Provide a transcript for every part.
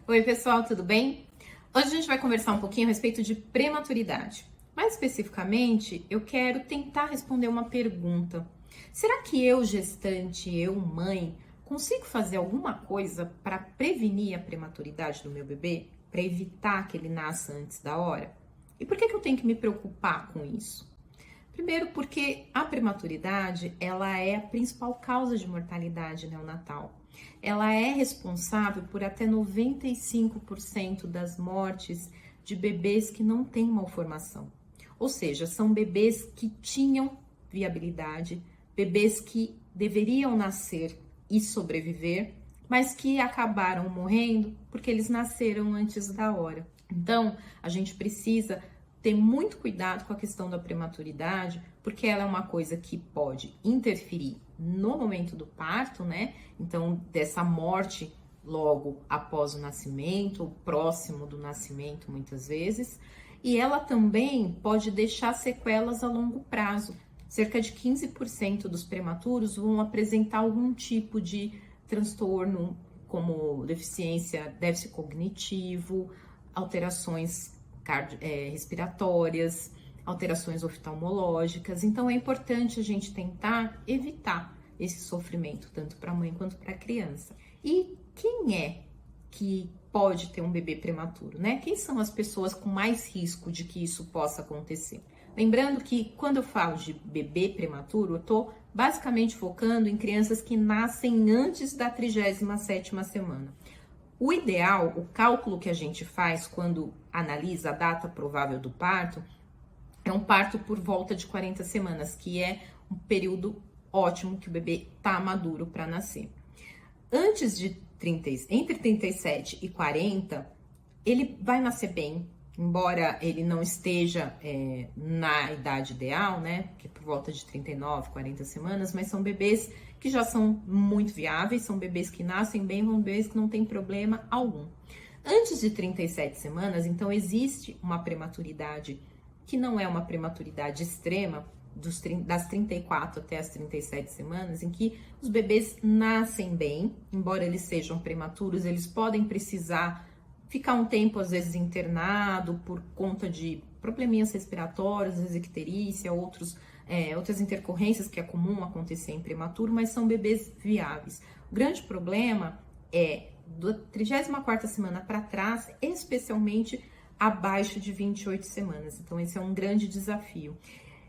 Oi, pessoal, tudo bem? Hoje a gente vai conversar um pouquinho a respeito de prematuridade. Mais especificamente, eu quero tentar responder uma pergunta. Será que eu, gestante, eu, mãe, consigo fazer alguma coisa para prevenir a prematuridade do meu bebê? Para evitar que ele nasça antes da hora? E por que eu tenho que me preocupar com isso? Primeiro, porque a prematuridade, ela é a principal causa de mortalidade neonatal. Ela é responsável por até 95% das mortes de bebês que não têm malformação. Ou seja, são bebês que tinham viabilidade, bebês que deveriam nascer e sobreviver, mas que acabaram morrendo porque eles nasceram antes da hora. Então, a gente precisa ter muito cuidado com a questão da prematuridade, porque ela é uma coisa que pode interferir no momento do parto, né? Então, dessa morte logo após o nascimento, ou próximo do nascimento, muitas vezes, e ela também pode deixar sequelas a longo prazo. Cerca de 15% dos prematuros vão apresentar algum tipo de transtorno, como déficit cognitivo, alterações respiratórias, alterações oftalmológicas. Então é importante a gente tentar evitar esse sofrimento, tanto para a mãe quanto para a criança. E quem é que pode ter um bebê prematuro, né? Quem são as pessoas com mais risco de que isso possa acontecer? Lembrando que quando eu falo de bebê prematuro, eu estou basicamente focando em crianças que nascem antes da 37ª semana. O ideal, o cálculo que a gente faz quando analisa a data provável do parto, é um parto por volta de 40 semanas, que é um período ótimo que o bebê está maduro para nascer. Entre 37 e 40, ele vai nascer bem, embora ele não esteja na idade ideal, né? Que é por volta de 39, 40 semanas, mas são bebês que já são muito viáveis, são bebês que nascem bem, são bebês que não tem problema algum. Antes de 37 semanas, então, existe uma prematuridade que não é uma prematuridade extrema, das 34 até as 37 semanas, em que os bebês nascem bem, embora eles sejam prematuros, eles podem precisar ficar um tempo, às vezes, internado por conta de probleminhas respiratórios, icterícia, outras intercorrências que é comum acontecer em prematuro, mas são bebês viáveis. O grande problema é da 34ª semana para trás, especialmente abaixo de 28 semanas. Então, esse é um grande desafio.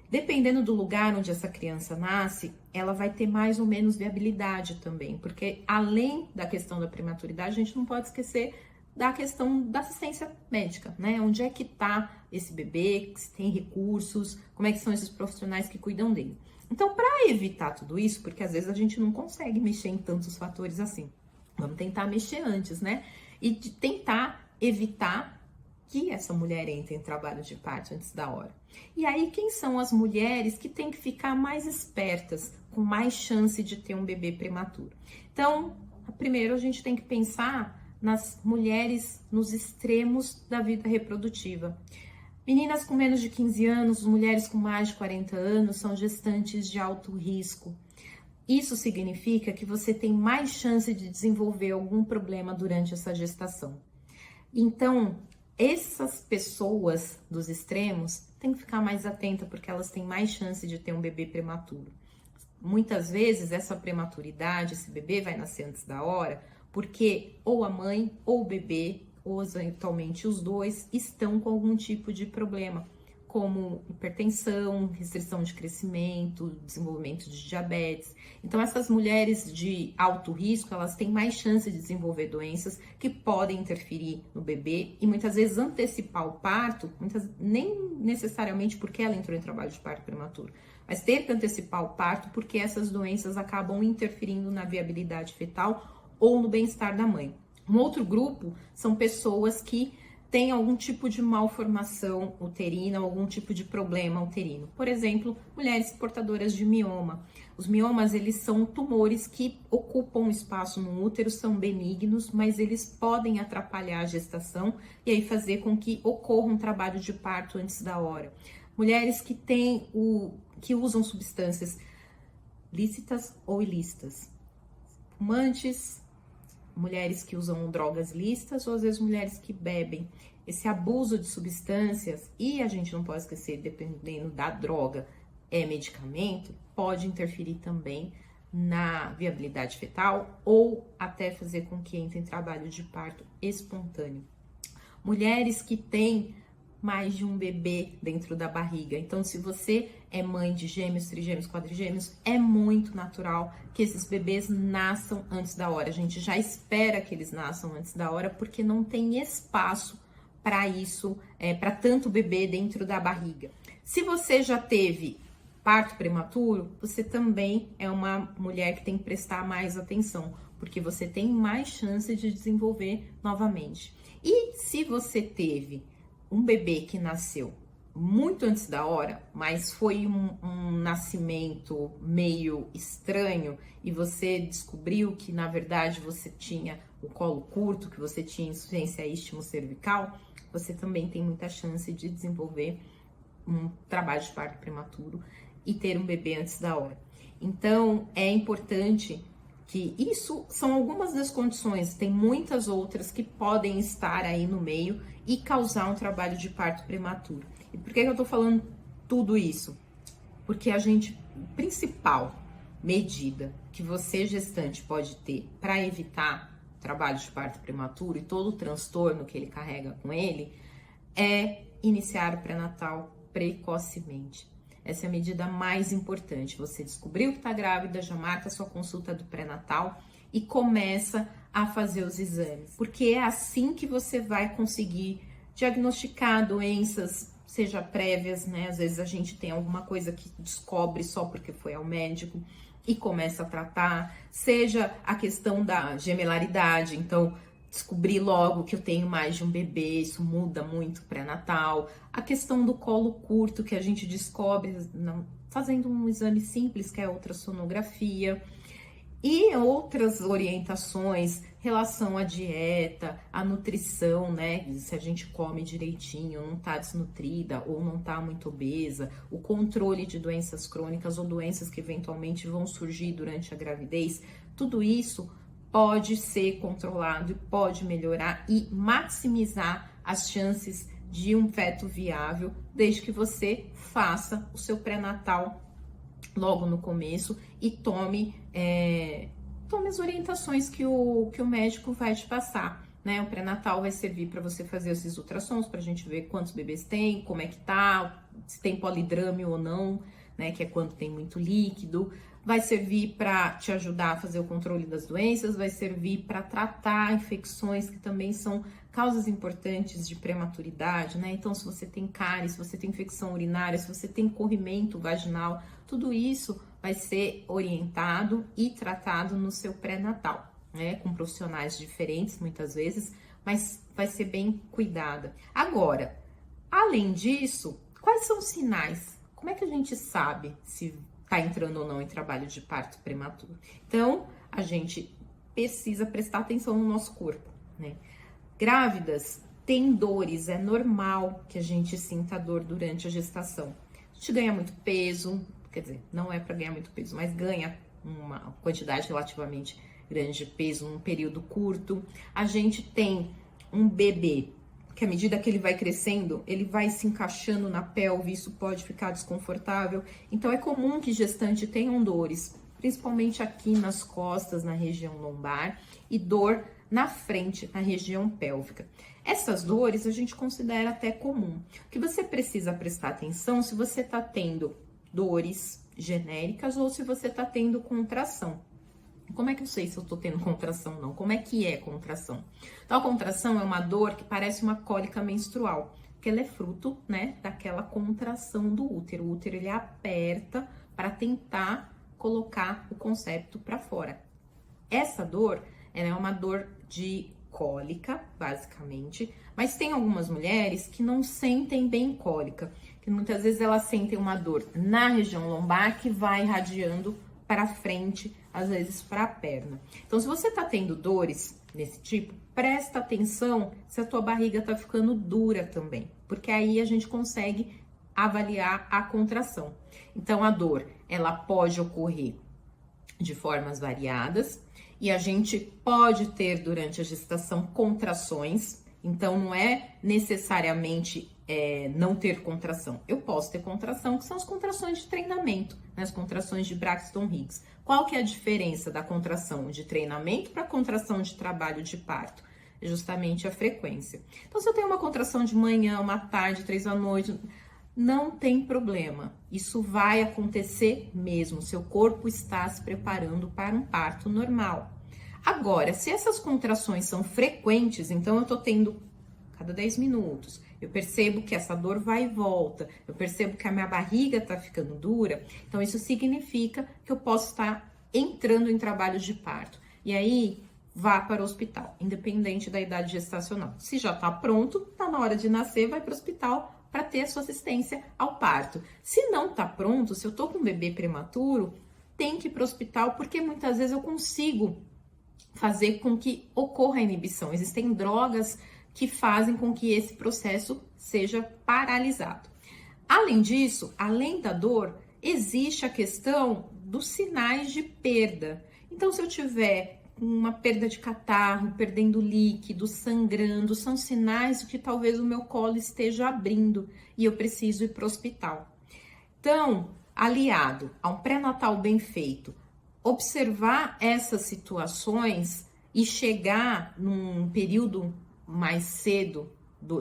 Dependendo do lugar onde essa criança nasce, ela vai ter mais ou menos viabilidade também, porque além da questão da prematuridade, a gente não pode esquecer da questão da assistência médica, né? Onde é que tá esse bebê, se tem recursos, como é que são esses profissionais que cuidam dele. Então, para evitar tudo isso, porque às vezes a gente não consegue mexer em tantos fatores assim, vamos tentar mexer antes, né? E de tentar evitar que essa mulher entre em trabalho de parto antes da hora. E aí, quem são as mulheres que têm que ficar mais espertas, com mais chance de ter um bebê prematuro? Então, primeiro a gente tem que pensar nas mulheres nos extremos da vida reprodutiva. Meninas com menos de 15 anos, mulheres com mais de 40 anos são gestantes de alto risco. Isso significa que você tem mais chance de desenvolver algum problema durante essa gestação. Então, essas pessoas dos extremos têm que ficar mais atenta porque elas têm mais chance de ter um bebê prematuro. Muitas vezes essa prematuridade, esse bebê vai nascer antes da hora, porque ou a mãe ou o bebê, ou eventualmente os dois, estão com algum tipo de problema, como hipertensão, restrição de crescimento, desenvolvimento de diabetes. Então, essas mulheres de alto risco, elas têm mais chance de desenvolver doenças que podem interferir no bebê e muitas vezes antecipar o parto, nem necessariamente porque ela entrou em trabalho de parto prematuro, mas ter que antecipar o parto porque essas doenças acabam interferindo na viabilidade fetal ou no bem-estar da mãe. Um outro grupo são pessoas que têm algum tipo de malformação uterina, algum tipo de problema uterino. Por exemplo, mulheres portadoras de mioma. Os miomas, eles são tumores que ocupam espaço no útero, são benignos, mas eles podem atrapalhar a gestação e aí fazer com que ocorra um trabalho de parto antes da hora. Mulheres que usam substâncias lícitas ou ilícitas, fumantes, mulheres que usam drogas lícitas ou às vezes mulheres que bebem. Esse abuso de substâncias, e a gente não pode esquecer, dependendo da droga, é medicamento, pode interferir também na viabilidade fetal ou até fazer com que entre em trabalho de parto espontâneo. Mulheres que têm mais de um bebê dentro da barriga. Então, se você é mãe de gêmeos, trigêmeos, quadrigêmeos, é muito natural que esses bebês nasçam antes da hora. A gente já espera que eles nasçam antes da hora porque não tem espaço para isso, para tanto bebê dentro da barriga. Se você já teve parto prematuro, você também é uma mulher que tem que prestar mais atenção, porque você tem mais chance de desenvolver novamente. E se você teve um bebê que nasceu muito antes da hora, mas foi um nascimento meio estranho e você descobriu que na verdade você tinha o colo curto, que você tinha insuficiência istmo-cervical, você também tem muita chance de desenvolver um trabalho de parto prematuro e ter um bebê antes da hora. Então, é importante que isso são algumas das condições, tem muitas outras que podem estar aí no meio e causar um trabalho de parto prematuro. E por que eu tô falando tudo isso? Porque a principal medida que você, gestante, pode ter para evitar trabalho de parto prematuro e todo o transtorno que ele carrega com ele é iniciar o pré-natal precocemente. Essa é a medida mais importante. Você descobriu que está grávida, já marca a sua consulta do pré-natal e começa a fazer os exames. Porque é assim que você vai conseguir diagnosticar doenças, seja prévias, né? Às vezes a gente tem alguma coisa que descobre só porque foi ao médico e começa a tratar, seja a questão da gemelaridade, então descobri logo que eu tenho mais de um bebê, isso muda muito pré-natal. A questão do colo curto, que a gente descobre fazendo um exame simples, que é a ultrassonografia. E outras orientações, relação à dieta, à nutrição, né? Se a gente come direitinho, não tá desnutrida ou não tá muito obesa, o controle de doenças crônicas ou doenças que eventualmente vão surgir durante a gravidez, tudo isso pode ser controlado e pode melhorar e maximizar as chances de um feto viável, desde que você faça o seu pré-natal logo no começo e tome as orientações que o médico vai te passar, né? O pré-natal vai servir para você fazer esses ultrassons, para a gente ver quantos bebês tem, como é que tá, se tem polidrame ou não, né? Que é quando tem muito líquido. Vai servir para te ajudar a fazer o controle das doenças, vai servir para tratar infecções que também são causas importantes de prematuridade, né? Então, se você tem cárie, se você tem infecção urinária, se você tem corrimento vaginal, tudo isso vai ser orientado e tratado no seu pré-natal, né? Com profissionais diferentes, muitas vezes, mas vai ser bem cuidada. Agora, além disso, quais são os sinais? Como é que a gente sabe se tá entrando ou não em trabalho de parto prematuro? Então, a gente precisa prestar atenção no nosso corpo, né? Grávidas têm dores, é normal que a gente sinta dor durante a gestação. A gente ganha muito peso, quer dizer, não é para ganhar muito peso, mas ganha uma quantidade relativamente grande de peso num período curto. A gente tem um bebê que à medida que ele vai crescendo, ele vai se encaixando na pelve, isso pode ficar desconfortável. Então é comum que gestante tenham dores, principalmente aqui nas costas, na região lombar, e dor na frente, na região pélvica. Essas dores a gente considera até comum. O que você precisa prestar atenção se você está tendo dores genéricas ou se você está tendo contração. Como é que eu sei se eu tô tendo contração ou não? Como é que é contração? Então, a contração é uma dor que parece uma cólica menstrual, porque ela é fruto, né, daquela contração do útero. O útero, ele aperta para tentar colocar o concepto para fora. Essa dor, ela é uma dor de cólica, basicamente, mas tem algumas mulheres que não sentem bem cólica, que muitas vezes elas sentem uma dor na região lombar que vai irradiando para frente, às vezes para a perna. Então, se você tá tendo dores desse tipo, presta atenção se a tua barriga tá ficando dura também, porque aí a gente consegue avaliar a contração. Então, a dor, ela pode ocorrer de formas variadas E a gente pode ter durante a gestação contrações, então não é necessariamente não ter contração. Eu posso ter contração, que são as contrações de treinamento, né? As contrações de Braxton Hicks. Qual que é a diferença da contração de treinamento para a contração de trabalho de parto? É justamente a frequência. Então, se eu tenho uma contração de manhã, uma tarde, 3 da noite, não tem problema. Isso vai acontecer mesmo. Seu corpo está se preparando para um parto normal. Agora, se essas contrações são frequentes, então eu tô tendo cada 10 minutos, eu percebo que essa dor vai e volta, eu percebo que a minha barriga tá ficando dura, então isso significa que eu posso estar entrando em trabalho de parto. E aí, vá para o hospital, independente da idade gestacional. Se já tá pronto, tá na hora de nascer, vai para o hospital para ter a sua assistência ao parto. Se não tá pronto, se eu tô com um bebê prematuro, tem que ir para o hospital, porque muitas vezes eu consigo fazer com que ocorra a inibição. Existem drogas que fazem com que esse processo seja paralisado. Além disso, além da dor, existe a questão dos sinais de perda. Então, se eu tiver uma perda de catarro, perdendo líquido, sangrando, são sinais de que talvez o meu colo esteja abrindo e eu preciso ir para o hospital. Então, aliado a um pré-natal bem feito, observar essas situações e chegar num período mais cedo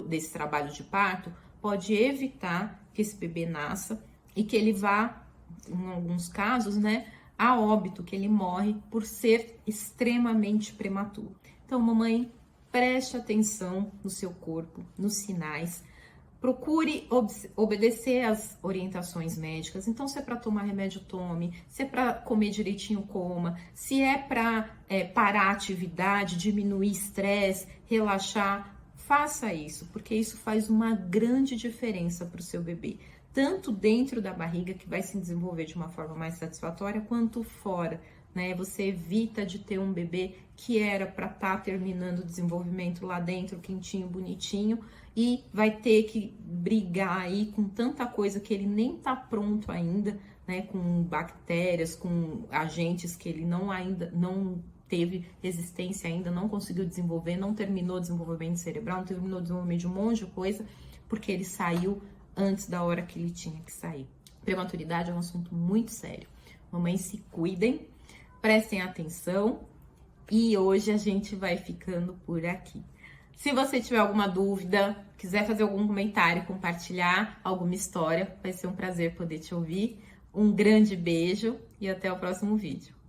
desse trabalho de parto pode evitar que esse bebê nasça e que ele vá, em alguns casos, né, a óbito, que ele morre por ser extremamente prematuro. Então, mamãe, preste atenção no seu corpo, nos sinais. Procure obedecer às orientações médicas. Então, se é para tomar remédio, tome. Se é para comer direitinho, coma. Se é para parar a atividade, diminuir estresse, relaxar, faça isso, porque isso faz uma grande diferença para o seu bebê. Tanto dentro da barriga, que vai se desenvolver de uma forma mais satisfatória, quanto fora, né? Você evita de ter um bebê que era para estar terminando o desenvolvimento lá dentro, quentinho, bonitinho, e vai ter que brigar aí com tanta coisa que ele nem tá pronto ainda, né? Com bactérias, com agentes que ele não teve resistência ainda, não conseguiu desenvolver, não terminou o desenvolvimento cerebral, não terminou o desenvolvimento de um monte de coisa, porque ele saiu antes da hora que ele tinha que sair. Prematuridade é um assunto muito sério. Mamães, se cuidem, prestem atenção, e hoje a gente vai ficando por aqui. Se você tiver alguma dúvida, quiser fazer algum comentário, compartilhar alguma história, vai ser um prazer poder te ouvir. Um grande beijo e até o próximo vídeo.